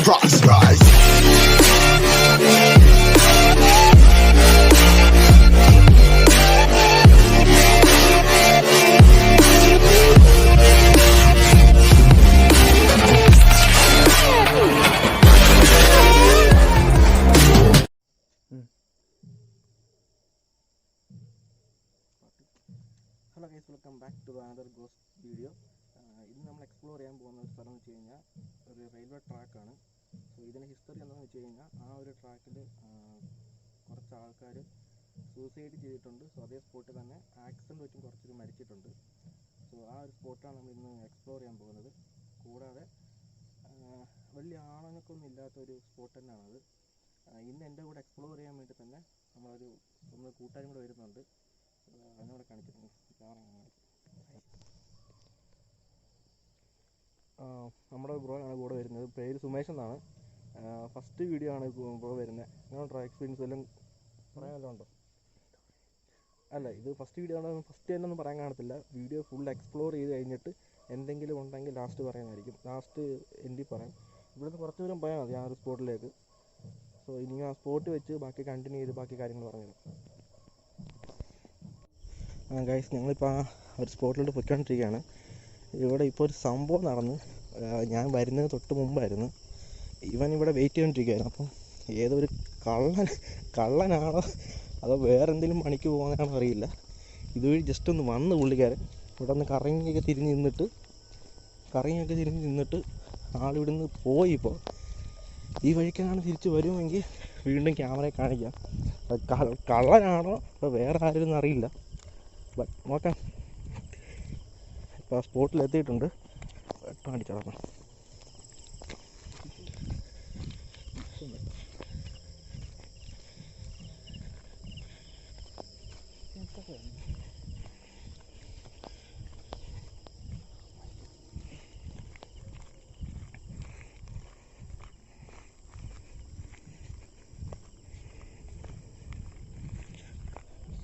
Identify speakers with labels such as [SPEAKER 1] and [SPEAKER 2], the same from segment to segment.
[SPEAKER 1] surprise, rise.
[SPEAKER 2] Hello guys, welcome back to another ghost video. ഇന്ന് നമ്മൾ explore ചെയ്യാൻ പോകുന്ന ഒരു സ്ഥലം എന്ന് വെച്ച് കഴിഞ്ഞാൽ ഒരു റെയിൽവേ ട്രാക്കാണ്. സോ ഇതിൻ്റെ ഹിസ്റ്ററി എന്താണെന്ന് വെച്ച് കഴിഞ്ഞാൽ ആ ഒരു ട്രാക്കിൽ കുറച്ച് ആൾക്കാർ സൂസൈഡ് ചെയ്തിട്ടുണ്ട്. സോ അതേ സ്പോട്ടിൽ തന്നെ ആക്സിഡൻറ്റ് വെച്ചും കുറച്ച് മരിച്ചിട്ടുണ്ട്. സോ ആ ഒരു സ്പോട്ടാണ് നമ്മൾ ഇന്ന് എക്സ്പ്ലോർ ചെയ്യാൻ പോകുന്നത്. കൂടാതെ വലിയ ആളനൊക്കൊന്നും ഇല്ലാത്തൊരു സ്പോട്ട് തന്നെയാണത്. ഇന്ന് എൻ്റെ കൂടെ എക്സ്പ്ലോർ ചെയ്യാൻ വേണ്ടി തന്നെ നമ്മൾ കൂട്ടുകാരും കൂടെ വരുന്നുണ്ട്. അതിനോട് കാണിച്ചിട്ടുണ്ട്. നമ്മുടെ ബ്രോ ആണ് കൂടെ വരുന്നത്. പേര് സുമേഷ് എന്നാണ്. ഫസ്റ്റ് വീഡിയോ ആണ് ബ്രോ വരുന്നത്. നിങ്ങളുടെ എക്സ്പീരിയൻസ് എല്ലാം പറയാനല്ലോ ഉണ്ടോ? അല്ല, ഇത് ഫസ്റ്റ് വീഡിയോ ആണ്. ഫസ്റ്റ് തന്നെ ഒന്നും പറയാൻ കാണത്തില്ല. വീഡിയോ ഫുൾ എക്സ്പ്ലോർ ചെയ്ത് കഴിഞ്ഞിട്ട് എന്തെങ്കിലും ഉണ്ടെങ്കിൽ ലാസ്റ്റ് പറയാനായിരിക്കും. ലാസ്റ്റ് എൻഡിൽ പറയാം. ഇവിടുന്ന് കുറച്ച് ദൂരം പോയാൽ മതി ആ ഒരു സ്പോട്ടിലേക്ക്. സോ ഇനി ആ സ്പോട്ട് വെച്ച് ബാക്കി കണ്ടിന്യൂ ചെയ്ത് ബാക്കി കാര്യങ്ങൾ പറഞ്ഞുതരാം. ഗൈസ്, ഞങ്ങളിപ്പോൾ ആ ഒരു സ്പോട്ടിലോട്ട് പൊയ്ക്കൊണ്ടിരിക്കുകയാണ്. ഇവിടെ ഇപ്പോൾ ഒരു സംഭവം നടന്ന്. ഞാൻ വരുന്നത് തൊട്ട് മുമ്പായിരുന്നു. ഇവൻ ഇവിടെ വെയിറ്റ് ചെയ്തുകൊണ്ടിരിക്കുകയായിരുന്നു. അപ്പം ഏതൊരു കള്ളനാണോ അതോ വേറെ എന്തെങ്കിലും പണിക്ക് പോകുന്നതാണോ അറിയില്ല. ഇതുവഴി ജസ്റ്റ് ഒന്ന് വന്ന് പുള്ളിക്കാരൻ ഇവിടെ നിന്ന് കറങ്ങിയൊക്കെ തിരിഞ്ഞ് നിന്നിട്ട് ആളിവിടെ നിന്ന് പോയി. ഇപ്പോൾ ഈ വഴിക്കാണ് തിരിച്ച് വരുമെങ്കിൽ വീണ്ടും ക്യാമറയെ കാണിക്കാം. കള്ളനാണോ അപ്പോൾ വേറെ ആരും അറിയില്ല. ബട്ട് നോക്കാം. ഇപ്പോൾ ആ സ്പോട്ടിലെത്തിയിട്ടുണ്ട്. വെട്ടം അടിച്ചടക്കണം.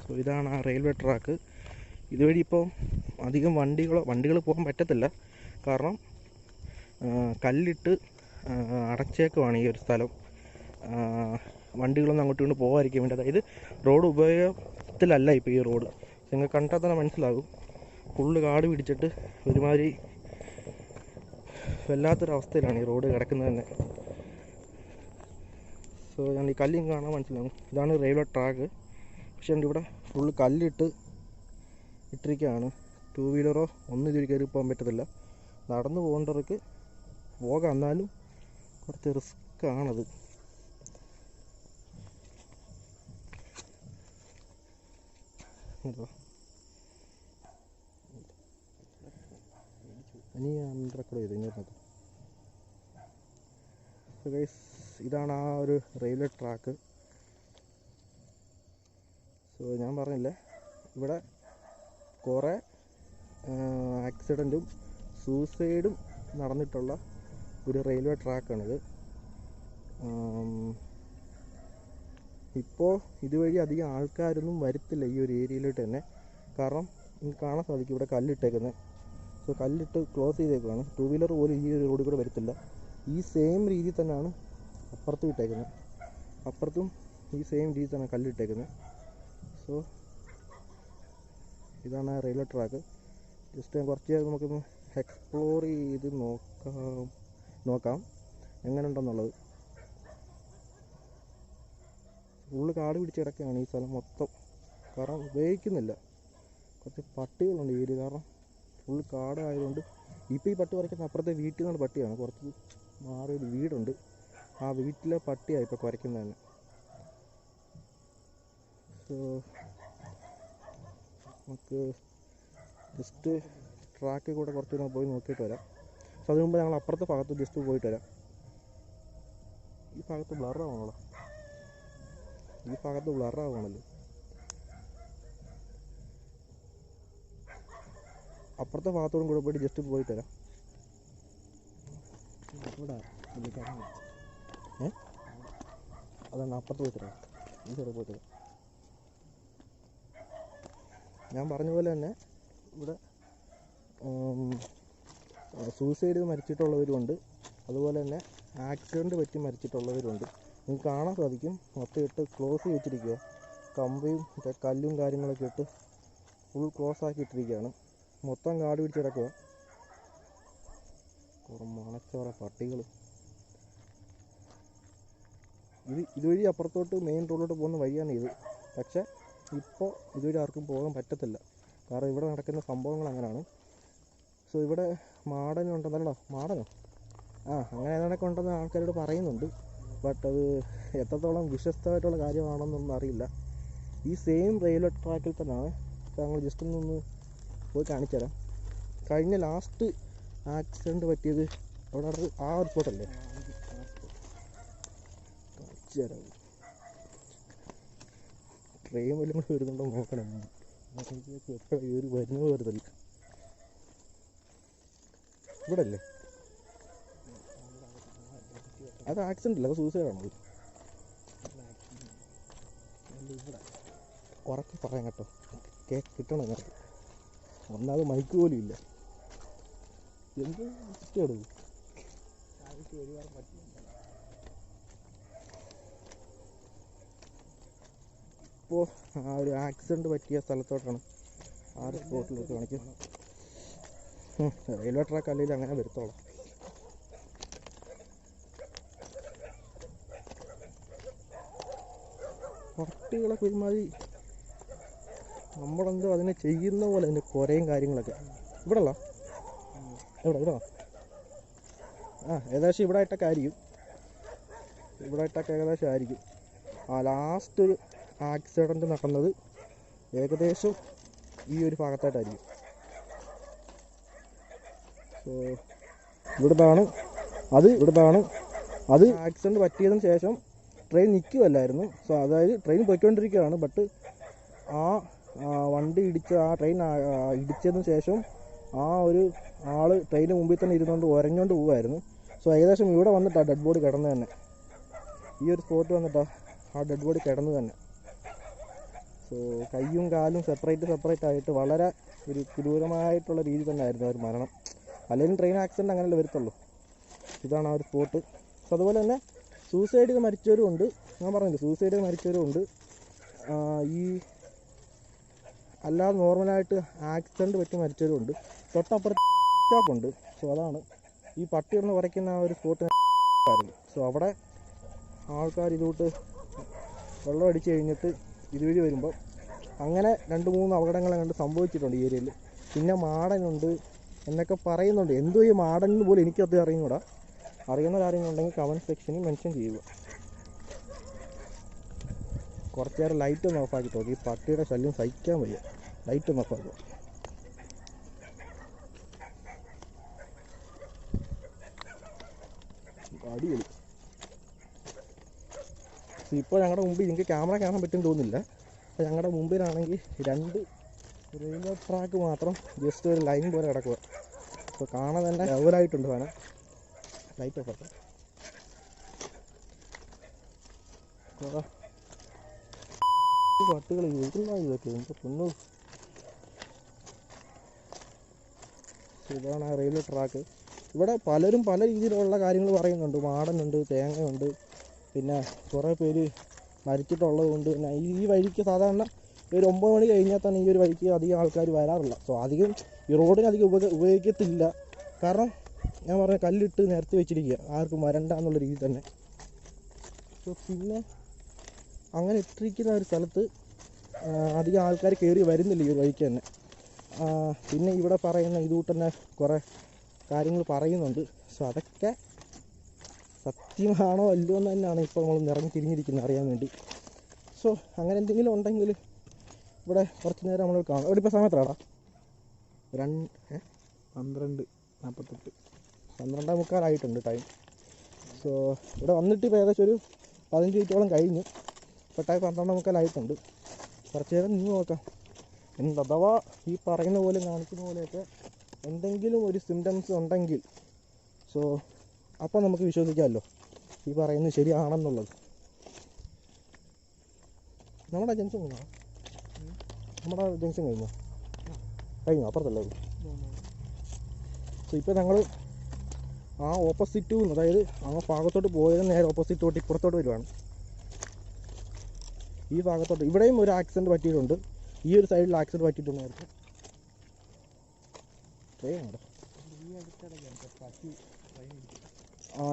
[SPEAKER 2] സോ ഇതാണ് ആ റെയിൽവേ ട്രാക്ക്. ഇതുവഴി ഇപ്പോൾ അധികം വണ്ടികൾ പോകാൻ പറ്റത്തില്ല. കാരണം കല്ലിട്ട് അടച്ചേക്കുവാണ് ഈ ഒരു സ്ഥലം. വണ്ടികളൊന്നും അങ്ങോട്ടും ഇങ്ങോട്ട് പോകാതിരിക്കാൻ വേണ്ടി. അതായത് റോഡ് ഉപയോഗത്തിലല്ല ഇപ്പോൾ ഈ റോഡ്. നിങ്ങൾ കണ്ടാൽ തന്നെ മനസ്സിലാകും. ഫുള്ള് കാട് പിടിച്ചിട്ട് ഒരുമാതിരി വല്ലാത്തൊരവസ്ഥയിലാണ് ഈ റോഡ് കിടക്കുന്നത് തന്നെ. സോ ഞാൻ ഈ കല്ലും കാണാൻ മനസ്സിലാകും. ഇതാണ് റെയിൽവേ ട്രാക്ക്. പക്ഷേ ഇവിടെ ഫുള്ള് കല്ലിട്ട് ഇട്ടിരിക്കുകയാണ്. ടൂ വീലറോ ഒന്നും ഇതിൽ കയറി പോകാൻ പറ്റത്തില്ല. നടന്നു പോകേണ്ടവർക്ക് പോകാം, എന്നാലും കുറച്ച് റിസ്ക് ആണത്. ഇനി റെക്കോർഡ് ചെയ്തു ഇങ്ങോട്ട്. ഇതാണ് ആ ഒരു റെയിൽവേ ട്രാക്ക്. സോ ഞാൻ പറഞ്ഞില്ലേ, ഇവിടെ കുറേ ആക്സിഡൻറ്റും സൂസൈഡും നടന്നിട്ടുള്ള ഒരു റെയിൽവേ ട്രാക്കാണിത്. ഇപ്പോൾ ഇതുവഴി അധികം ആൾക്കാരൊന്നും വരത്തില്ല ഈ ഒരു ഏരിയയിലോട്ട് തന്നെ. കാരണം നിങ്ങൾക്ക് കാണാൻ സാധിക്കും ഇവിടെ കല്ലിട്ടേക്കുന്നത്. സോ കല്ലിട്ട് ക്ലോസ് ചെയ്തേക്കുവാണ്. ടൂ വീലർ പോലും ഈ ഒരു റോഡിൽ കൂടെ വരത്തില്ല. ഈ സെയിം രീതിയിൽ തന്നെയാണ് അപ്പുറത്തും ഇട്ടേക്കുന്നത്. അപ്പുറത്തും ഈ സെയിം രീതിയിൽ തന്നെ കല്ലിട്ടേക്കുന്നത്. സോ ഇതാണ് റെയിൽവേ ട്രാക്ക്. ജസ്റ്റ് കുറച്ച് നമുക്കൊന്ന് എക്സ്പ്ലോർ ചെയ്ത് നോക്കാം എങ്ങനെ ഉണ്ടെന്നുള്ളത്. ഫുള്ള് കാട് പിടിച്ച് കിടക്കുകയാണ് ഈ സ്ഥലം മൊത്തം. കാരണം ഉപയോഗിക്കുന്നില്ല. കുറച്ച് പട്ടികളുണ്ട് ഈ ഏരിയ. കാരണം ഫുള്ള് കാടായതുകൊണ്ട്. ഇപ്പോൾ ഈ പട്ടി കുറയ്ക്കുന്ന അപ്പുറത്തെ വീട്ടിൽ നിന്നുള്ള പട്ടിയാണ്. കുറച്ച് മാറിയൊരു വീടുണ്ട്. ആ വീട്ടിലെ പട്ടിയാണ് ഇപ്പോൾ കുറയ്ക്കുന്നത് തന്നെ. സോ നമുക്ക് ജസ്റ്റ് ട്രാക്കിൽ കൂടെ കുറച്ച് നേരം പോയി നോക്കിയിട്ട് വരാം. സോ അതിന് മുമ്പ് ഞങ്ങൾ അപ്പുറത്തെ ഭാഗത്ത് ജസ്റ്റ് പോയിട്ട് വരാം. ഈ ഭാഗത്ത് ബ്ലറാവണല്ലോ. അപ്പുറത്തെ ഭാഗത്തോടും കൂടെ പോയിട്ട് ജസ്റ്റ് പോയിട്ട് വരാം. അതാണ് അപ്പുറത്ത് പോയിട്ട് വരാം. ഈ സൈഡിൽ പോയിട്ട് വരാം. ഞാൻ പറഞ്ഞ പോലെ തന്നെ ഇവിടെ സൂസൈഡ് മരിച്ചിട്ടുള്ളവരുമുണ്ട്. അതുപോലെ തന്നെ ആക്സിഡൻറ്റ് പറ്റി മരിച്ചിട്ടുള്ളവരുണ്ട്. നിങ്ങൾക്ക് കാണാൻ സാധിക്കും, മൊത്തം ഇട്ട് ക്ലോസ് ചെയ്ത് വെച്ചിരിക്കുക. കമ്പിയും കല്ലും കാര്യങ്ങളൊക്കെ ഇട്ട് ഫുൾ ക്ലോസ് ആക്കി ഇട്ടിരിക്കുകയാണ്. മൊത്തം കാട് പിടിച്ച് കിടക്കുക. കുറേ മണച്ചോറ പട്ടികൾ. ഇതുവഴി അപ്പുറത്തോട്ട് മെയിൻ റോഡിലോട്ട് പോകുന്ന വഴിയാണ് ഇത്. പക്ഷേ ഇപ്പോൾ ഇതുവഴി ആർക്കും പോകാൻ പറ്റത്തില്ല, കാരണം ഇവിടെ നടക്കുന്ന സംഭവങ്ങൾ അങ്ങനെയാണ്. സോ ഇവിടെ മാടനുണ്ടെന്നല്ലോ, മാടനോ അങ്ങനെ ഏതാണ്ടൊക്കെ ഉണ്ടെന്ന് ആൾക്കാരോട് പറയുന്നുണ്ട്. ബട്ട് അത് എത്രത്തോളം വിശ്വസ്തമായിട്ടുള്ള കാര്യമാണെന്നൊന്നും അറിയില്ല. ഈ സെയിം റെയിൽവേ ട്രാക്കിൽ തന്നെയാണ്. ഞങ്ങൾ ജസ്റ്റ് ഒന്ന് പോയി കാണിച്ചു തരാം. കഴിഞ്ഞ ലാസ്റ്റ് ആക്സിഡൻറ്റ് പറ്റിയത് അവിടെ ആ ഒരു സ്പോട്ടല്ലേ, കാണിച്ചു തരാം. ട്രെയിൻ വല്ലതും കൂടെ വരുന്നുണ്ടോ നോക്കണം. എത്ര കയറി വരുന്നത് വരുന്നില്ല. ഇവിടെ അല്ലേ അത് ആക്സിഡൻ്റ് അല്ല, അത് സൂസൈഡാണത്. ഉറക്കെ പറയാം കേട്ടോ, കിട്ടണം ഞങ്ങൾക്ക്. ഒന്നാമത് മൈക്ക് പോലും ഇല്ല. എന്ത് ഇഷ്ടമാണ് ഇപ്പോൾ ആ ഒരു ആക്സിഡൻറ്റ് പറ്റിയ സ്ഥലത്തോട്ടാണ്, ആ ഒരു സ്പോട്ടിലോട്ട് കാണിക്കും. റെയിൽവേ ട്രാക്ക് അല്ലെങ്കിൽ അങ്ങനെ വരുത്തോളാം. പട്ടികളൊക്കെ ഒരുമാതിരി നമ്മളെന്തോ അതിനെ ചെയ്യുന്ന പോലെ അതിൻ്റെ കുറേയും കാര്യങ്ങളൊക്കെ. ഇവിടെ അല്ല, ഇവിടെ ഏകദേശം ഇവിടെ ആയിട്ടൊക്കെ ആയിരിക്കും. ഏകദേശം ആയിരിക്കും. ലാസ്റ്റ് ഒരു ആക്സിഡൻറ്റ് നടന്നത് ഏകദേശം ഈ ഒരു ഭാഗത്തായിട്ടായിരിക്കും. സോ ഇവിടുന്നാണ് അത് ആക്സിഡൻറ്റ് പറ്റിയതിന് ശേഷം ട്രെയിൻ നിൽക്കുമല്ലായിരുന്നു. സോ അതായത് ട്രെയിൻ പോയിക്കൊണ്ടിരിക്കുകയാണ്. ബട്ട് ആ വണ്ടി ആ ട്രെയിൻ ഇടിച്ചതിന് ശേഷം ആ ഒരു ആൾ ട്രെയിനിന് മുമ്പിൽ തന്നെ ഇരുന്നുകൊണ്ട് ഉരഞ്ഞുകൊണ്ട് പോവുമായിരുന്നു. സോ ഏകദേശം ഇവിടെ വന്നിട്ടാണ് ഡെഡ് ബോഡി കിടന്ന് തന്നെ, ഈ ഒരു സ്പോട്ട് വന്നിട്ടാണ് ആ ഡെഡ് ബോഡി കിടന്ന് തന്നെ. സോ കൈയും കാലും സെപ്പറേറ്റ് ആയിട്ട് വളരെ ഒരു ക്രൂരമായിട്ടുള്ള രീതി തന്നെ ആയിരുന്നു ആ ഒരു മരണം. അല്ലെങ്കിൽ ട്രെയിൻ ആക്സിഡൻറ്റ് അങ്ങനെയല്ലേ വരത്തുള്ളൂ. ഇതാണ് ആ ഒരു സ്പോട്ട്. സോ അതുപോലെ തന്നെ സൂസൈഡ് ചെയ്ത് മരിച്ചവരും ഉണ്ട്. ഞാൻ പറഞ്ഞില്ല, സൂസൈഡ് ചെയ്ത് മരിച്ചവരും ഉണ്ട്. ഈ അല്ലാതെ നോർമലായിട്ട് ആക്സിഡൻറ്റ് പറ്റി മരിച്ചവരും ഉണ്ട്. തൊട്ടപ്പുറത്ത് സ്റ്റോപ്പുണ്ട്. സോ അതാണ് ഈ പട്ടി ഒന്ന് കുറയ്ക്കുന്ന ആ ഒരു സ്പോട്ട് ആയിരുന്നു. സോ അവിടെ ആൾക്കാർ ഇതോട്ട് വെള്ളം അടിച്ച് കഴിഞ്ഞിട്ട് ഇതുവഴി വരുമ്പോൾ അങ്ങനെ 2-3 അപകടങ്ങൾ കണ്ട് സംഭവിച്ചിട്ടുണ്ട് ഈ ഏരിയയിൽ. പിന്നെ മാടനുണ്ട് എന്നൊക്കെ പറയുന്നുണ്ട്. എന്തോ ഈ മാടനെന്ന് പോലും എനിക്കത് അറിയുന്നൂടാ. അറിയുന്നവരാരെങ്കിലും കമൻറ്റ് സെക്ഷനിൽ മെൻഷൻ ചെയ്യുക. കുറച്ച് നേരം ലൈറ്റ് ഒന്ന് ഓഫാക്കി നോക്കി, ഈ പട്ടിയുടെ ശല്യം സഹിക്കാൻ വയ്യ. ലൈറ്റ് ഒന്ന് ഓഫാക്കുക. അടിപൊളി. ഇപ്പോൾ ഞങ്ങളുടെ മുമ്പിൽ എനിക്ക് ക്യാമറ കാണാൻ പറ്റുമെന്ന് തോന്നുന്നില്ല. അപ്പോൾ ഞങ്ങളുടെ മുമ്പിലാണെങ്കിൽ 2 റെയിൽവേ ട്രാക്ക് മാത്രം ജസ്റ്റ് ഒരു ലൈൻ പോലെ കിടക്കുക. അപ്പോൾ കാണാൻ തന്നെ ലെവലായിട്ടുണ്ട് സാധനം. ലൈറ്റ് ഓഫ് ആക്കാം. പട്ടികൾ ഇതൊക്കെ എനിക്ക് പൊന്നു. ഇതാണ് ആ റെയിൽവേ ട്രാക്ക്. ഇവിടെ പലരും പല രീതിയിലുള്ള കാര്യങ്ങൾ പറയുന്നുണ്ട്. മാടനുണ്ട്, തേങ്ങയുണ്ട്, പിന്നെ കുറേ പേര് മരിച്ചിട്ടുള്ളത് കൊണ്ട്. പിന്നെ ഈ വഴിക്ക് സാധാരണ ഒരു 9 മണി കഴിഞ്ഞാൽ തന്നെ ഈ ഒരു വഴിക്ക് അധികം ആൾക്കാർ വരാറില്ല. സോ അധികം ഈ റോഡിന് അധികം ഉപയോഗിക്കത്തില്ല. കാരണം ഞാൻ പറഞ്ഞ കല്ലിട്ട് നിരത്തി വെച്ചിരിക്കുക, ആർക്കും വരണ്ട എന്നുള്ള രീതിയിൽ തന്നെ. സോ പിന്നെ അങ്ങനെ ഇട്ടിരിക്കുന്ന ഒരു സ്ഥലത്ത് അധികം ആൾക്കാർ കയറി വരുന്നില്ല ഈ ഒരു വഴിക്ക് തന്നെ. പിന്നെ ഇവിടെ പറയുന്ന ഇതുകൂട്ട് തന്നെ കുറേ കാര്യങ്ങൾ പറയുന്നുണ്ട്. സോ അതൊക്കെ സത്യമാണോ അല്ലയോ എന്ന് തന്നെയാണ് ഇപ്പോൾ നമ്മൾ നിറഞ്ഞു തിരിഞ്ഞിരിക്കുന്നത് അറിയാൻ വേണ്ടി. സോ അങ്ങനെ എന്തെങ്കിലും ഉണ്ടെങ്കിൽ ഇവിടെ കുറച്ച് നേരം നമ്മൾ കാണും. ഇവിടെ ഇപ്പോൾ സമയത്താടാ 12:48, 12:45 ടൈം. സോ ഇവിടെ വന്നിട്ട് ഇപ്പോൾ ഏകദേശം ഒരു 15 മിനിറ്റോളം കഴിഞ്ഞു. ഇപ്പോൾ ടൈം 12:45. കുറച്ച് നേരം നിന്ന് നോക്കാം. അഥവാ ഈ പറയുന്ന പോലെ കാണിക്കുന്ന പോലെയൊക്കെ എന്തെങ്കിലും ഒരു സിംറ്റംസ് ഉണ്ടെങ്കിൽ സോ അപ്പോൾ നമുക്ക് വിശ്വസിക്കാമല്ലോ ഈ പറയുന്നത് ശരിയാണെന്നുള്ളത്. നമ്മുടെ ജംഗ്ഷൻ കഴിഞ്ഞോ അപ്പുറത്തല്ലേ. സോ ഇപ്പോൾ ഞങ്ങൾ ആ ഓപ്പോസിറ്റ്, അതായത് ആ ഭാഗത്തോട്ട് പോയതിന് നേരെ ഓപ്പോസിറ്റോട്ട് ഇപ്പുറത്തോട്ട് വരുവാണ്. ഈ ഭാഗത്തോട്ട് ഇവിടെയും ഒരു ആക്സിഡൻറ്റ് പറ്റിയിട്ടുണ്ട്. ഈ ഒരു സൈഡിൽ ആക്സിഡൻറ്റ് പറ്റിയിട്ടുണ്ടായിരുന്നു.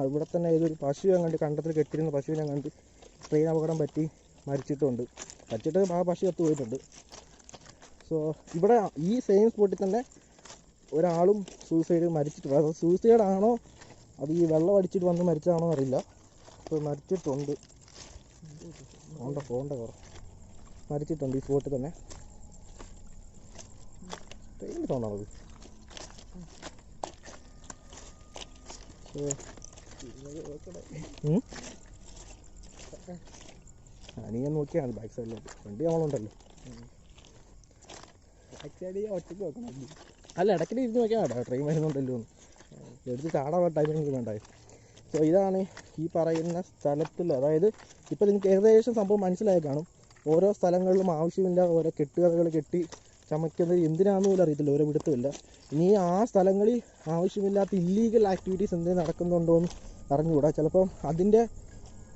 [SPEAKER 2] ഇവിടെ തന്നെ ഏതൊരു പശു അങ്ങോട്ട് കണ്ടത്തിൽ കെട്ടിരുന്ന പശുവിനെ കണ്ട് ട്രെയിൻ അപകടം പറ്റി മരിച്ചിട്ടുണ്ട്. മരിച്ചിട്ട് ആ പശു കത്ത് പോയിട്ടുണ്ട്. സോ ഇവിടെ ഈ സെയിം സ്പോട്ടിൽ തന്നെ ഒരാളും സൂസൈഡ് മരിച്ചിട്ടുണ്ട്. അത് സൂസൈഡാണോ അത് ഈ വെള്ളം അടിച്ചിട്ട് വന്ന് മരിച്ചതാണോ അറിയില്ല. അപ്പോൾ മരിച്ചിട്ടുണ്ട്. ഫോണ്ട മരിച്ചിട്ടുണ്ട് ഈ സ്പോട്ടിൽ തന്നെ. ട്രെയിൻ സൗണ്ടാണത്. നീ നോക്കിയാണ് ബാക്ക് സൈഡിലോട്ട്. വണ്ടി നമ്മളുണ്ടല്ലോ. ബാക്ക് സൈഡ് ഒറ്റയ്ക്ക് നോക്കണം. അല്ല, ഇടയ്ക്കിൽ ഇരുന്ന് നോക്കിയാൽ കേട്ടോ ട്രെയിൻ വരുന്നുണ്ടല്ലോ എന്ന്. എടുത്ത് ചാടാൻ ടൈമിൽ വേണ്ടായി. സോ ഇതാണ് ഈ പറയുന്ന സ്ഥലത്തിൽ, അതായത് ഇപ്പോൾ നിങ്ങൾക്ക് ഏകദേശം സംഭവം മനസ്സിലായി കാണും. ഓരോ സ്ഥലങ്ങളിലും ആവശ്യമില്ല ഓരോ കെട്ടുകഥകൾ കെട്ടി ചമയ്ക്കുന്നത് എന്തിനാണെന്ന് പോലും അറിയത്തില്ല, ഓരോ പിടുത്തമില്ല. ഇനി ആ സ്ഥലങ്ങളിൽ ആവശ്യമില്ലാത്ത ഇല്ലീഗൽ ആക്ടിവിറ്റീസ് എന്തെങ്കിലും നടക്കുന്നുണ്ടോ എന്ന് അറിഞ്ഞുകൂടാ. ചിലപ്പം അതിൻ്റെ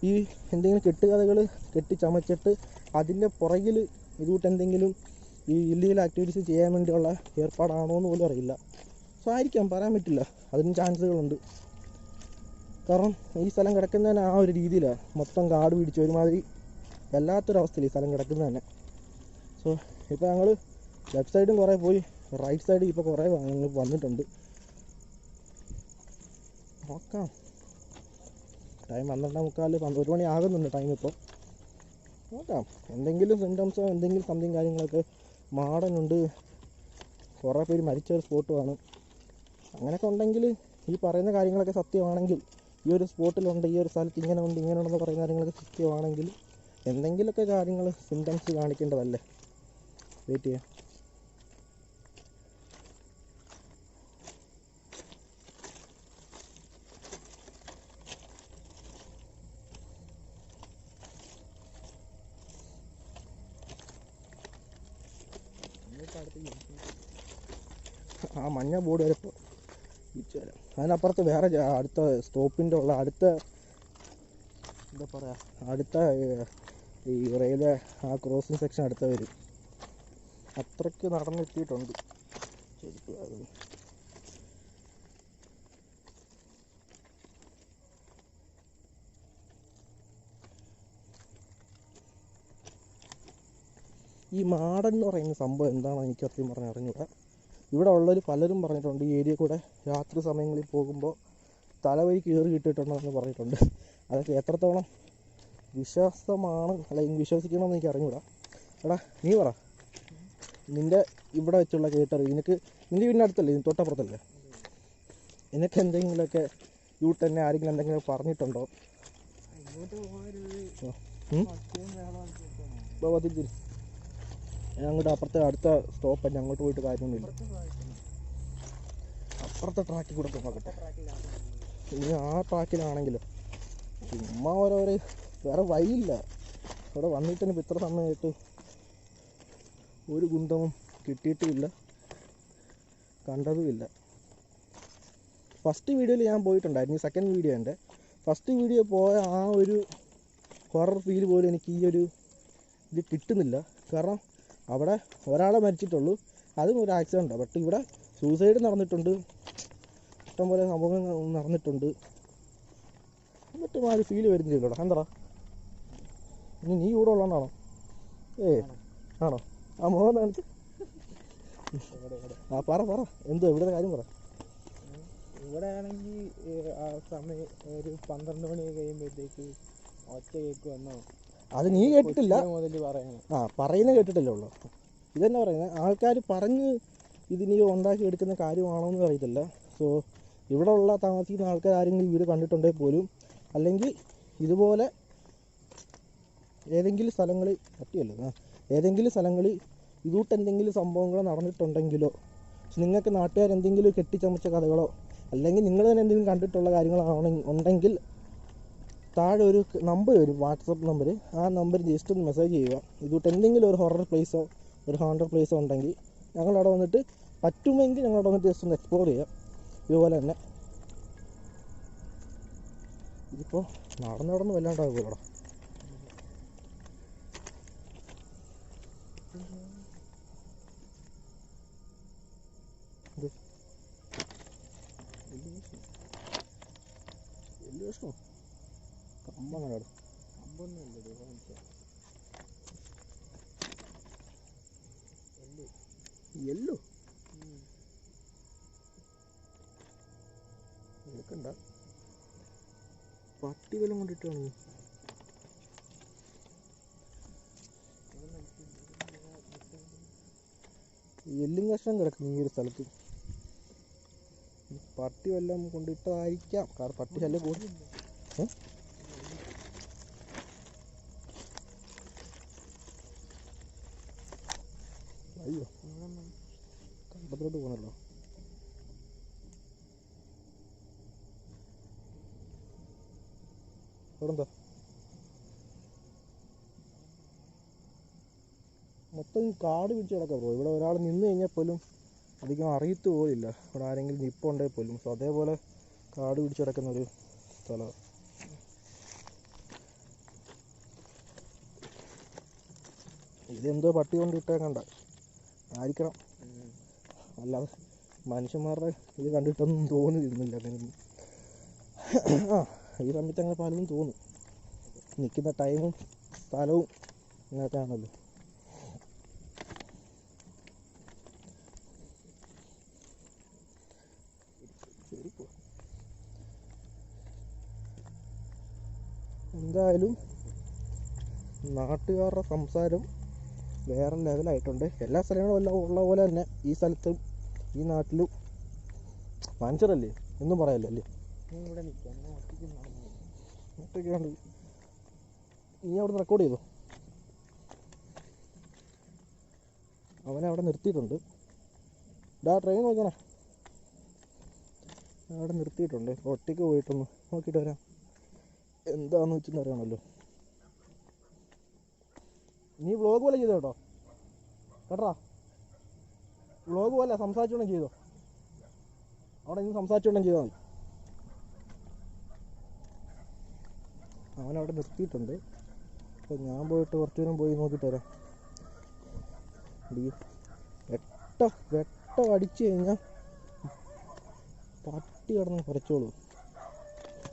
[SPEAKER 2] ഈ എന്തെങ്കിലും കെട്ടുകഥകൾ കെട്ടി ചമച്ചിട്ട് അതിൻ്റെ പുറകിൽ ഇതുകൂട്ട് എന്തെങ്കിലും ഈ ഇല്ലീഗൽ ആക്ടിവിറ്റീസ് ചെയ്യാൻ വേണ്ടിയുള്ള ഏർപ്പാടാണോ എന്ന് പോലും അറിയില്ല. സോ ആയിരിക്കാം, പറയാൻ പറ്റില്ല. അതിന് ചാൻസുകളുണ്ട്. കാരണം ഈ സ്ഥലം കിടക്കുന്നതിന് ആ ഒരു രീതിയിലാണ്, മൊത്തം കാട് പിടിച്ച് ഒരുമാതിരി വല്ലാത്തൊരവസ്ഥയിൽ ഈ സ്ഥലം കിടക്കുന്നത് തന്നെ. സോ ഇപ്പോൾ ഞങ്ങൾ ലെഫ്റ്റ് സൈഡും കുറേ പോയി, റൈറ്റ് സൈഡ് ഇപ്പോൾ കുറേ വന്നിട്ടുണ്ട്. നോക്കാം. ടൈം 12:45, 1 മണി ആകുന്നുണ്ട് ടൈം ഇപ്പോൾ. നോക്കാം, എന്തെങ്കിലും സിംറ്റംസോ എന്തെങ്കിലും സംതിങ് കാര്യങ്ങളൊക്കെ. മാടനുണ്ട്, കുറേ പേര് മരിച്ച ഒരു സ്പോട്ടുമാണ്. അങ്ങനെയൊക്കെ ഉണ്ടെങ്കിൽ ഈ പറയുന്ന കാര്യങ്ങളൊക്കെ സത്യമാണെങ്കിൽ, ഈ ഒരു സ്പോട്ടിലുണ്ട്, ഈ ഒരു സ്ഥലത്ത് ഇങ്ങനെ ഉണ്ട് ഇങ്ങനെ ഉണ്ടെന്ന് പറയുന്ന കാര്യങ്ങളൊക്കെ സത്യമാണെങ്കിൽ എന്തെങ്കിലുമൊക്കെ കാര്യങ്ങൾ സിംറ്റംസ് കാണിക്കേണ്ടതല്ലേ. വെയിറ്റ് ചെയ്യാം. ആ മഞ്ഞ ബോർഡ് വരെ ഇപ്പോൾ തിരിച്ചു വരാം. അതിനപ്പുറത്ത് വേറെ അടുത്ത സ്റ്റോപ്പിൻ്റെ ഉള്ള അടുത്ത എന്താ പറയുക, അടുത്ത ഈ റെയിൽവേ ആ ക്രോസിങ് സെക്ഷൻ അടുത്ത വരും. അത്രയ്ക്ക് നടന്നെത്തിയിട്ടുണ്ട് ശരിക്കും. ഈ മാടൻ എന്ന് പറയുന്ന സംഭവം എന്താണെന്ന് എനിക്ക് സത്യം പറഞ്ഞാൽ അറിഞ്ഞൂടാ. ഇവിടെ ഉള്ളവർ പലരും പറഞ്ഞിട്ടുണ്ട് ഈ ഏരിയ കൂടെ രാത്രി സമയങ്ങളിൽ പോകുമ്പോൾ തലവഴി കയറി കിട്ടിയിട്ടുണ്ടെന്ന് പറഞ്ഞിട്ടുണ്ട്. അതൊക്കെ എത്രത്തോളം വിശ്വാസമാണ് അല്ലെങ്കിൽ വിശ്വസിക്കണമെന്ന് എനിക്ക് അറിഞ്ഞൂടാ. എടാ നീ പറ, നിൻ്റെ ഇവിടെ വെച്ചുള്ള കേട്ടറി, നിനക്ക് നിൻ്റെ വീടിൻ്റെ അടുത്തല്ലേ, തൊട്ടപ്പുറത്തല്ലേ, നിനക്ക് എന്തെങ്കിലുമൊക്കെ യൂട്ട് തന്നെ ആരെങ്കിലും എന്തെങ്കിലും പറഞ്ഞിട്ടുണ്ടോ? തിരി അങ്ങോട്ട് അപ്പുറത്തെ അടുത്ത സ്റ്റോപ്പ് തന്നെ, അങ്ങോട്ട് പോയിട്ട് കാര്യമൊന്നുമില്ല. അപ്പുറത്തെ ട്രാക്കിൽ കൂടെ നോക്കട്ടെ. ഇനി ആ ട്രാക്കിലാണെങ്കിലും ചുമ്മാ ഓരോരോ വേറെ വഴിയില്ല. ഇവിടെ വന്നിട്ട് ഇപ്പം ഇത്ര സമയമായിട്ട് ഒരു കുന്തവും കിട്ടിയിട്ടുമില്ല, കണ്ടതുമില്ല. ഫസ്റ്റ് വീഡിയോയിൽ ഞാൻ പോയിട്ടുണ്ടായിരുന്നു. സെക്കൻഡ് വീഡിയോ എൻ്റെ ഫസ്റ്റ് വീഡിയോ പോയ ആ ഒരു ഹൊറർ ഫീൽ പോലും എനിക്ക് ഈ ഒരു ഇത് കിട്ടുന്നില്ല. കാരണം അവിടെ ഒരാളെ മരിച്ചിട്ടുള്ളൂ, അതും ഒരു ആക്സിഡൻറ്റാണ്. ബട്ട് ഇവിടെ സൂസൈഡ് നടന്നിട്ടുണ്ട്, ഇഷ്ടംപോലെ സംഭവങ്ങൾ നടന്നിട്ടുണ്ട്. എന്നിട്ടും ആ ഒരു ഫീൽ വരുന്നില്ലല്ലോ. എന്താ ഇനി നീ ഇവിടെ ഉള്ളതുകൊണ്ടാണോ? ആണോ? ആ മോഹൻ കാണിച്ച് ആ പറ എന്തോ ഇവിടുത്തെ കാര്യം പറ.
[SPEAKER 1] ഇവിടെ ആണെങ്കിൽ ആ സമയം ഒരു 12 മണി കഴിയുമ്പോഴത്തേക്ക് ഒറ്റ കേക്ക് വന്നോ.
[SPEAKER 2] അത് നീ കേട്ടിട്ടില്ല,
[SPEAKER 1] മുതൽ പറയുന്നത്.
[SPEAKER 2] പറയുന്നത് കേട്ടിട്ടല്ലേ ഉള്ളൂ. ഇതന്നെ പറയുന്നത് ആൾക്കാർ പറഞ്ഞ് ഇതിനി ഉണ്ടാക്കി എടുക്കുന്ന കാര്യമാണോ എന്ന് അറിയത്തില്ല. സോ ഇവിടെ ഉള്ള താമസിക്കുന്ന ആൾക്കാർ ആരെങ്കിലും വീട് കണ്ടിട്ടുണ്ടെങ്കിൽ പോലും, അല്ലെങ്കിൽ ഇതുപോലെ ഏതെങ്കിലും സ്ഥലങ്ങളിൽ ഏതെങ്കിലും സ്ഥലങ്ങളിൽ ഇതൂട്ട് എന്തെങ്കിലും സംഭവങ്ങൾ നടന്നിട്ടുണ്ടെങ്കിലോ, നിങ്ങൾക്ക് നാട്ടുകാരെന്തെങ്കിലും കെട്ടിച്ചമച്ച കഥകളോ അല്ലെങ്കിൽ നിങ്ങൾ തന്നെ എന്തെങ്കിലും കണ്ടിട്ടുള്ള കാര്യങ്ങളാണെങ്കിൽ താഴെ ഒരു നമ്പർ വരും, വാട്സപ്പ് നമ്പർ. ആ നമ്പർ ജസ്റ്റ് ഒന്ന് മെസ്സേജ് ചെയ്യുക. ഇതുകൊണ്ട് എന്തെങ്കിലും ഒരു ഹൊറർ പ്ലേസോ ഒരു ഹോണ്ടഡ് പ്ലേസോ ഉണ്ടെങ്കിൽ ഞങ്ങളവിടെ വന്നിട്ട് പറ്റുമെങ്കിൽ ഞങ്ങളവിടെ വന്നിട്ട് ജസ്റ്റ് ഒന്ന് എക്സ്പ്ലോർ ചെയ്യുക. ഇതുപോലെ തന്നെ ഇതിപ്പോൾ നടന്ന് വല്ലാണ്ടാകുമല്ലോടാ. വലിയ കഷ്ണോ കമ്പങ്ങനെ
[SPEAKER 1] കമ്പൊന്നുമില്ലടി
[SPEAKER 2] എല്ലോ കേൾക്കണ്ട. പട്ടി വല്ലതും കൊണ്ടിട്ടാണ്. എല്ലും കഷ്ണം കിടക്കുന്നു ഈ ഒരു സ്ഥലത്ത്. പട്ടി വല്ലതും കൊണ്ടിട്ടതായിരിക്കാം. കാരണം പട്ടി ശല്യം കൂടുതൽ. അയ്യോ കണ്ടത്തിലോട്ട് പോകണല്ലോ. ഇവിടെന്താ മൊത്തം കാട് പിടിച്ച് കിടക്കാം ബ്രോ. ഇവിടെ ഒരാൾ നിന്ന് കഴിഞ്ഞാൽ പോലും അധികം അറിയത്ത് പോലില്ല ഇവിടെ ആരെങ്കിലും നിപ്പുണ്ടെങ്കിൽ പോലും. സോ അതേപോലെ കാട് പിടിച്ച് കിടക്കുന്ന ഒരു സ്ഥലമാണ്. ഇതെന്തോ പട്ടി കൊണ്ട് ഇട്ടേക്കണ്ട ആയിരിക്കണം. അല്ലാതെ മനുഷ്യന്മാരുടെ ഇത് കണ്ടിട്ടൊന്നും തോന്നിയിരുന്നില്ല അങ്ങനെ. ആ ഈ സമയത്ത് അങ്ങനെ പലതും തോന്നും. നിൽക്കുന്ന ടൈമും സ്ഥലവും അങ്ങനത്തെ ആണല്ലോ. എന്തായാലും നാട്ടുകാരുടെ സംസാരം വേറെ ലെവലായിട്ടുണ്ട്. എല്ലാ സ്ഥലങ്ങളും എല്ലാം ഉള്ള പോലെ തന്നെ ഈ സ്ഥലത്തും ഈ നാട്ടിലും മനുഷ്യരല്ലേ ഒന്നും പറയാമല്ലോ അല്ലേ.
[SPEAKER 1] ഇവിടെ നിൽക്കാം
[SPEAKER 2] ഒറ്റയ്ക്കാണ്ട് നീ അവിടെ റെക്കോർഡ് ചെയ്തോ. അവനെ അവിടെ നിർത്തിയിട്ടുണ്ട്. ട്രെയിൻ നോക്കണേ അവിടെ നിർത്തിയിട്ടുണ്ട്. ഒറ്റയ്ക്ക് പോയിട്ടൊന്ന് നോക്കിയിട്ട് വരാം എന്താണെന്ന് വെച്ചെന്ന് അറിയണമല്ലോ. നീ വ്ളോഗ് പോലെ ചെയ്തോ കേട്ടോ കേട്ടാ. വ്ളോഗ് പോലെ സംസാരിച്ചോണം ചെയ്തോ. അവിടെ നിന്ന് സംസാരിച്ചോണം ചെയ്താൽ മതി. അവനവിടെ നിർത്തിയിട്ടുണ്ട്. അപ്പോൾ ഞാൻ പോയിട്ട് കുറച്ച് നേരം പോയി നോക്കിയിട്ട് വരാം. വെട്ടം അടിച്ചു കഴിഞ്ഞാൽ പട്ടി കിടന്ന് കുറച്ചോളൂ.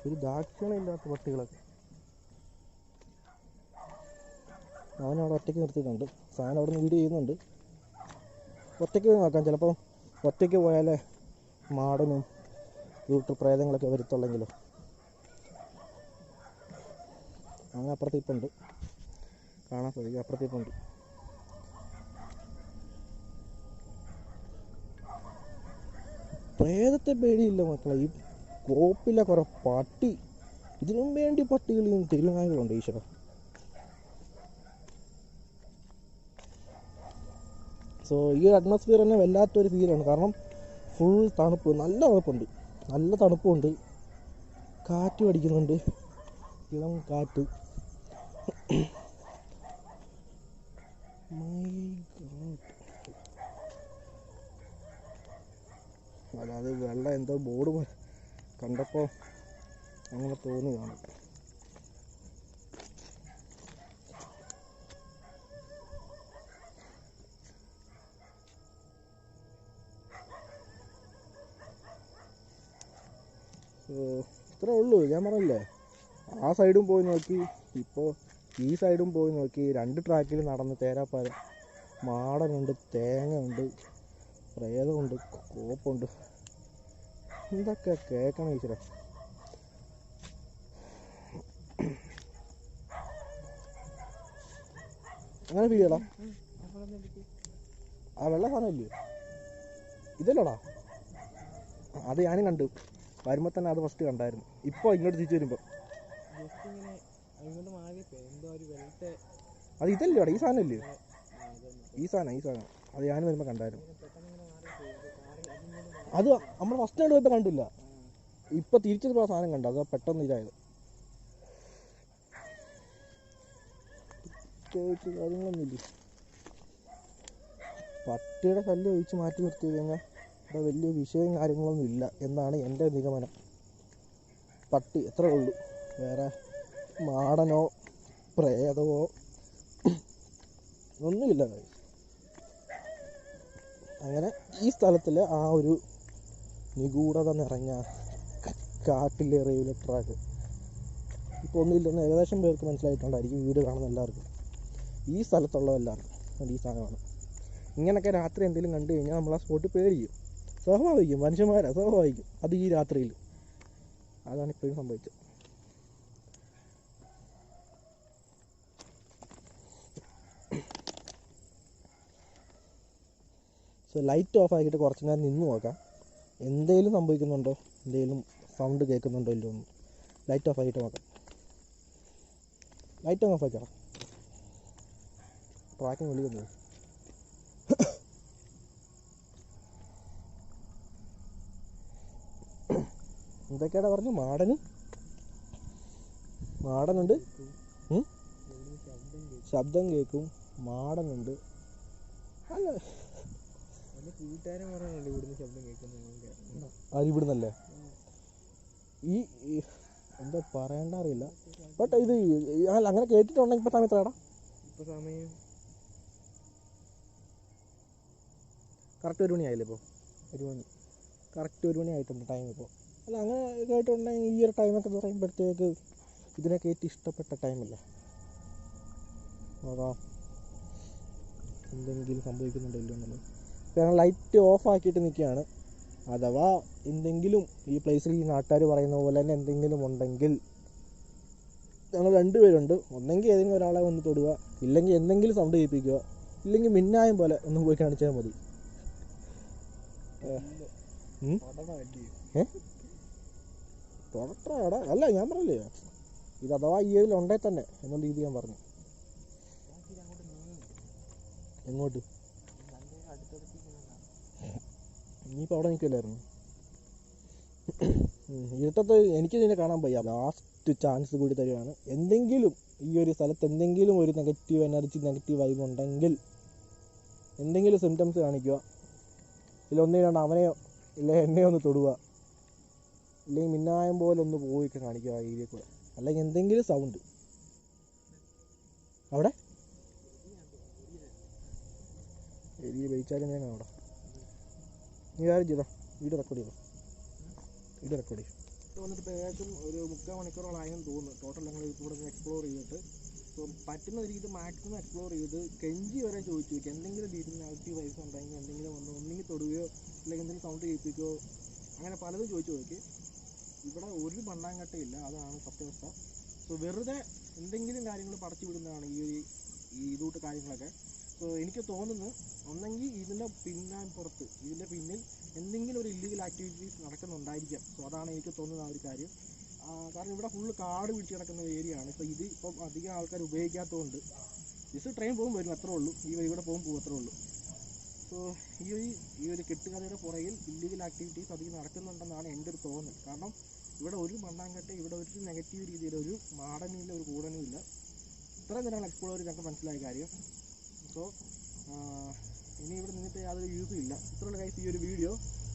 [SPEAKER 2] ഒരു ദാക്ഷിണ്യമില്ലാത്ത പട്ടികളൊക്കെ. അവനവിടെ ഒറ്റയ്ക്ക് നിർത്തിയിട്ടുണ്ട്. സാധനം അവിടെ നിന്ന് വീഡിയോ ചെയ്യുന്നുണ്ട്. ഒറ്റയ്ക്ക് നോക്കാം. ചിലപ്പോൾ ഒറ്റയ്ക്ക് പോയാലേ മാടനും പ്രേതങ്ങളൊക്കെ വരുത്തുള്ളെങ്കിലോ. അങ്ങനെ അപ്പുറത്തിപ്പുണ്ട് കാണാൻ സാധിക്കും. അപ്പുറത്തിപ്പുണ്ട്. പ്രേതത്തെ പേടിയില്ല മക്കളെ. ഈ കോപ്പിലെ കുറെ പട്ടി, ഇതിനും വേണ്ടി പട്ടികളും തെരുനായകളുണ്ട് ഈശ്വര. സോ ഈ അറ്റ്മോസ്ഫിയർ തന്നെ വല്ലാത്തൊരു ഫീലാണ്. കാരണം ഫുൾ തണുപ്പ്, നല്ല തണുപ്പുണ്ട്, നല്ല തണുപ്പുണ്ട്. കാറ്റ് അടിക്കുന്നുണ്ട്, ഇളം കാറ്റ്. അതായത് വെള്ളം എന്തോ ബോർഡ് കണ്ടപ്പോൾ അങ്ങനെ തോന്നിയതാണ്. ഇത്രേ ഉള്ളൂ. ഞാൻ പറഞ്ഞില്ലേ ആ സൈഡും പോയി നോക്കി, ഇപ്പോൾ ഈ സൈഡും പോയി നോക്കി. 2 ട്രാക്കിൽ നടന്ന് തേരാപ്പാര. മാടനുണ്ട്, തേങ്ങയുണ്ട്, പ്രേതമുണ്ട്, കോപ്പുണ്ട്. ഇതൊക്കെ കേൾക്കണം ഈശ്വര. അങ്ങനെ ഫീൽ ചെയ്യടാ. ആ വെള്ള സാധനം ഇല്ലേ ഇതല്ലടാ. അത് ഞാനും കണ്ടു വരുമ്പോൾ തന്നെ. അത് ഫസ്റ്റ് കണ്ടായിരുന്നു. ഇപ്പോൾ ഇങ്ങോട്ട് തിരിച്ചു വരുമ്പോൾ അത് ഇതല്ലേടാ. ഈ സാധനം ഇല്ലേ, ഈ സാധനം അത് ഞാൻ വരുമ്പോൾ കണ്ടായിരുന്നു. അത് നമ്മൾ ഫസ്റ്റ് ആയിട്ട് പോയപ്പോൾ കണ്ടില്ല. ഇപ്പം തിരിച്ചപ്പോൾ ആ സാധനം കണ്ടു. അത് പെട്ടെന്ന് ഇതായത്. കാര്യങ്ങളൊന്നുമില്ല. പട്ടിയുടെ ശല്യം ഒഴിച്ച് മാറ്റി നിർത്തി കഴിഞ്ഞാൽ ഇവിടെ വലിയ വിഷയവും കാര്യങ്ങളൊന്നും ഇല്ല എന്നാണ് എൻ്റെ നിഗമനം. പട്ടി എത്ര ഉള്ളൂ. വേറെ മാടനോ പ്രേതമോ ഒന്നുമില്ല. അങ്ങനെ ഈ സ്ഥലത്തിൽ ആ ഒരു നിഗൂഢത നിറഞ്ഞ കാട്ടിലെ റെയിൽവേ ട്രാക്ക് ഇപ്പോൾ ഒന്നുമില്ലെന്ന് ഏകദേശം പേർക്ക് മനസ്സിലായിട്ടുണ്ടായിരിക്കും, വീട് കാണുന്ന എല്ലാവർക്കും. ഈ സ്ഥലത്തുള്ള എല്ലാവർക്കും അത് ഈ സാധനമാണ്. ഇങ്ങനെയൊക്കെ രാത്രി എന്തെങ്കിലും കണ്ടു കഴിഞ്ഞാൽ നമ്മൾ ആ സ്പോട്ട് പേടിക്കും, സ്വാഭാവികം, മനുഷ്യന്മാരാണ്, സ്വാഭാവികം. അത് ഈ രാത്രിയിൽ അതാണ് ഇപ്പോഴും സംഭവിച്ചത്. സോ ലൈറ്റ് ഓഫ് ആക്കിയിട്ട് കുറച്ച് നേരം നിന്ന് നോക്കാം, എന്തെങ്കിലും സംഭവിക്കുന്നുണ്ടോ, എന്തെങ്കിലും സൗണ്ട് കേൾക്കുന്നുണ്ടോ ഇല്ലോ എന്ന്. ലൈറ്റ് ഓഫ് ആക്കിയിട്ട് നോക്കാം. ലൈറ്റ് ഓഫ് ആക്കാം. ട്രാക്കിങ് വിളിക്കുന്നു. എന്തൊക്കെയാണ് പറഞ്ഞു? മാടനുണ്ട്, ശബ്ദം കേൾക്കും, മാടനുണ്ട്. അല്ല,
[SPEAKER 1] കൂട്ടുകാരൻ പറഞ്ഞുണ്ട് ഇവിടുന്ന് ശബ്ദം കേൾക്കുന്നു.
[SPEAKER 2] അത് ഇവിടുന്നല്ലേ? ഈ എന്താ പറയണ്ട അറിയില്ല. ബട്ട് ഇത് അല്ല, അങ്ങനെ കേട്ടിട്ടുണ്ടെങ്കിൽ ഇപ്പം സമയത്ത് എടാ,
[SPEAKER 1] ഇപ്പോൾ സമയം
[SPEAKER 2] കറക്റ്റ് 1 മണിയായില്ലേ? ഇപ്പോൾ 1 മണി, കറക്റ്റ് 1 മണി ആയിട്ടുണ്ട് ടൈം ഇപ്പോൾ. അല്ല, അങ്ങനെ കേട്ടിട്ടുണ്ടെങ്കിൽ ഈ ഒരു ടൈമൊക്കെ പറയുമ്പോഴത്തേക്ക് ഇതിനൊക്കെ ഏറ്റവും ഇഷ്ടപ്പെട്ട ടൈമല്ലേ? നോക്കാം എന്തെങ്കിലും സംഭവിക്കുന്നുണ്ടോ ഇല്ലോ എന്നുള്ളത്. ഞങ്ങൾ ലൈറ്റ് ഓഫ് ആക്കിയിട്ട് നിൽക്കുകയാണ്. അഥവാ എന്തെങ്കിലും ഈ പ്ലേസിൽ ഈ നാട്ടുകാർ പറയുന്ന പോലെ തന്നെ എന്തെങ്കിലും ഉണ്ടെങ്കിൽ, ഞങ്ങൾ 2 പേരുണ്ട്, ഒന്നെങ്കിൽ ഏതെങ്കിലും ഒരാളെ ഒന്ന് തൊടുക, ഇല്ലെങ്കിൽ എന്തെങ്കിലും സൗണ്ട് കേൾപ്പിക്കുക, ഇല്ലെങ്കിൽ മിന്നായം പോലെ ഒന്ന് പോയി കാണിച്ചാൽ മതി. തൊടട്ടാടാ അല്ല, ഞാൻ പറഞ്ഞില്ലേ ഇത് അഥവാ ഈ ഏരിയയിൽ ഉണ്ടേ തന്നെ എന്നുള്ള രീതി ഞാൻ പറഞ്ഞു. എങ്ങോട്ട്? ഇനിയിപ്പോൾ അവിടെ നിൽക്കില്ലായിരുന്നു. ഇരുട്ടത്ത് എനിക്ക് ഇതിനെ കാണാൻ വയ്യ. ലാസ്റ്റ് ചാൻസ് കൂടി തരുവാണ്. എന്തെങ്കിലും ഈ ഒരു സ്ഥലത്ത് എന്തെങ്കിലും ഒരു നെഗറ്റീവ് എനർജി, നെഗറ്റീവ് വൈബ് ഉണ്ടെങ്കിൽ എന്തെങ്കിലും സിംറ്റംസ് കാണിക്കുക. ഇല്ല ഒന്നിനാണ്ട് അവനെയോ ഇല്ല എന്നെയോ ഒന്ന് തൊടുക, ഇല്ലെങ്കിൽ മിന്നായം പോലെ ഒന്ന് പോയി കാണിക്കുക ആ ഏരിയ കൂടെ, അല്ലെങ്കിൽ എന്തെങ്കിലും സൗണ്ട്. അവിടെ എലി വെയിച്ചാലും ഞാൻ അവിടെ. നീ കാര്യം ചെയ്തോ, വീഡിയോ റെക്കോർഡ് ചെയ്തോ, വീഡിയോ റെക്കോർഡ് ചെയ്യും. വന്നിട്ട് ഇപ്പോൾ ഏകദേശം ഒരു 3/4 മണിക്കൂറോളായെന്ന് തോന്നുന്നു ടോട്ടൽ ഞങ്ങൾ ഇവിടെ നിന്ന് എക്സ്പ്ലോർ ചെയ്തിട്ട്. അപ്പോൾ പറ്റുന്ന രീതി മാക്സിമം എക്സ്പ്ലോർ ചെയ്ത് കെഞ്ചി വരെ ചോദിച്ചു നോക്കി, എന്തെങ്കിലും രീതിയിൽ നെഗറ്റീവ് വൈബ്സ് ഉണ്ടെങ്കിൽ എന്തെങ്കിലും വന്ന് ഒന്നെങ്കിൽ തൊടുകയോ അല്ലെങ്കിൽ എന്തെങ്കിലും സൗണ്ട് കേൾപ്പിക്കുകയോ അങ്ങനെ പലതും ചോദിച്ചു നോക്കി. ഇവിടെ ഒരു മണ്ണാങ്കട്ടയില്ല, അതാണ് സത്യാവസ്ഥ. സോ വെറുതെ എന്തെങ്കിലും കാര്യങ്ങൾ പടച്ചു വിടുന്നതാണ് ഈ ഇതൂട്ട് കാര്യങ്ങളൊക്കെ. സോ എനിക്ക് തോന്നുന്നു ഒന്നെങ്കിൽ ഇതിൻ്റെ പിന്നാമ്പുറത്ത്, ഇതിൻ്റെ പിന്നിൽ എന്തെങ്കിലും ഒരു ഇല്ലീഗൽ ആക്ടിവിറ്റീസ് നടക്കുന്നുണ്ടായിരിക്കാം. സോ അതാണ് എനിക്ക് തോന്നുന്ന ആ ഒരു കാര്യം. കാരണം ഇവിടെ ഫുള്ള് കാട് പിടിച്ച് കിടക്കുന്ന ഏരിയ ആണ്. ഇപ്പോൾ ഇത് ഇപ്പം അധികം ആൾക്കാർ ഉപയോഗിക്കാത്തതുകൊണ്ട് ജസ്റ്റ് ട്രെയിൻ പോകും വരും, അത്രേ ഉള്ളൂ. ഈ വഴികൂടെ പോകും അത്രേ ഉള്ളൂ. സോ ഈ ഒരു കെട്ടുകഥയുടെ പുറകിൽ ഇല്ലീഗൽ ആക്ടിവിറ്റീസ് അധികം നടക്കുന്നുണ്ടെന്നാണ് എൻ്റെ ഒരു തോന്നൽ. കാരണം ഇവിടെ ഒരു മണ്ണാങ്കട്ടെ, ഇവിടെ ഒരു നെഗറ്റീവ് രീതിയിൽ ഒരു മാടനുമില്ല, ഒരു കൂടനുമില്ല. ഇത്രയും ഞങ്ങൾ എക്സ്പ്ലോർ ചെയ്ത് ഞങ്ങൾക്ക് മനസ്സിലായ കാര്യം. സോ ഇനി ഇവിടെ നിന്നിട്ട് യാതൊരു യൂസും ഇല്ല. ഇത്രയുള്ള കാര്യം ഈ ഒരു വീഡിയോ.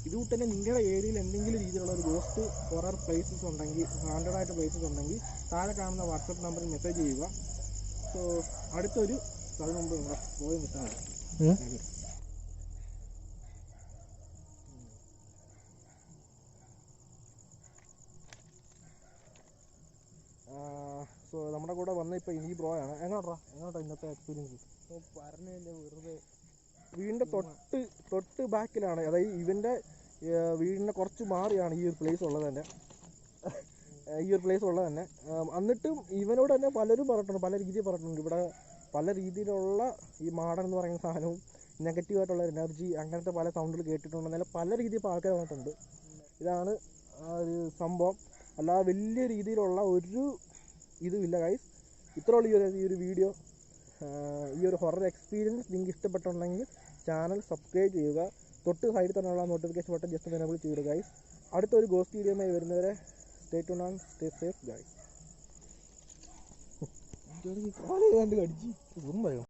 [SPEAKER 2] ഇതുകൊണ്ട് തന്നെ നിങ്ങളുടെ ഏരിയയിൽ എന്തെങ്കിലും രീതിയിലുള്ള ഒരു ഗോസ്റ്റ് ഹൊറർ പ്ലേസസ് ഉണ്ടെങ്കിൽ, ഹാൻഡഡ് പ്ലേസസ് ഉണ്ടെങ്കിൽ താഴെ കാണുന്ന വാട്സപ്പ് നമ്പറിൽ മെസ്സേജ് ചെയ്യുക. സോ അടുത്തൊരു അതിന് മുമ്പ് നമ്മുടെ പോയി മിസ്സാണ്. സോ നമ്മുടെ കൂടെ വന്ന ഇപ്പോൾ ഈ ബ്രോയാണ്. എങ്ങോട്ടാ ഇന്നത്തെ എക്സ്പീരിയൻസ്?
[SPEAKER 1] പറഞ്ഞില്ല, വെറുതെ
[SPEAKER 2] വീടിൻ്റെ തൊട്ട് ബാക്കിലാണ്, അതായത് ഇവൻ്റെ വീടിൻ്റെ കുറച്ച് മാറിയാണ് ഈ ഒരു പ്ലേസ് ഉള്ളത് തന്നെ. എന്നിട്ടും ഇവനോട് തന്നെ പലരും പറഞ്ഞിട്ടുണ്ട്, പല രീതിയിൽ പറഞ്ഞിട്ടുണ്ട്. ഇവിടെ പല രീതിയിലുള്ള ഈ മാടൻ എന്ന് പറയുന്ന സാധനവും നെഗറ്റീവായിട്ടുള്ള എനർജി അങ്ങനത്തെ പല സൗണ്ടുകൾ കേട്ടിട്ടുണ്ട്. എന്നാലും പല രീതിയിൽ ഇപ്പോൾ ആൾക്കാർ വന്നിട്ടുണ്ട്. ഇതാണ് ആ ഒരു സംഭവം. അല്ലാതെ വലിയ രീതിയിലുള്ള ഒരു ഇതുമില്ല ഗൈസ്. ഇത്രയുള്ള ഈ ഒരു വീഡിയോ. ഈ ഒരു ഹൊറർ എക്സ്പീരിയൻസ് നിങ്ങൾക്ക് ഇഷ്ടപ്പെട്ടുണ്ടെങ്കിൽ ചാനൽ സബ്സ്ക്രൈബ് ചെയ്യുക. തൊട്ട് സൈഡിൽ തന്നെയുള്ള നോട്ടിഫിക്കേഷൻ ബട്ടൺ ജസ്റ്റ് ഒന്ന് എനേബിൾ ചെയ്യുക ഗൈസ്. അടുത്തൊരു ഗോസ്റ്റ് വീഡിയോയുമായി വരുന്നവരെ stay tuned and stay safe guys. കടിച്ചു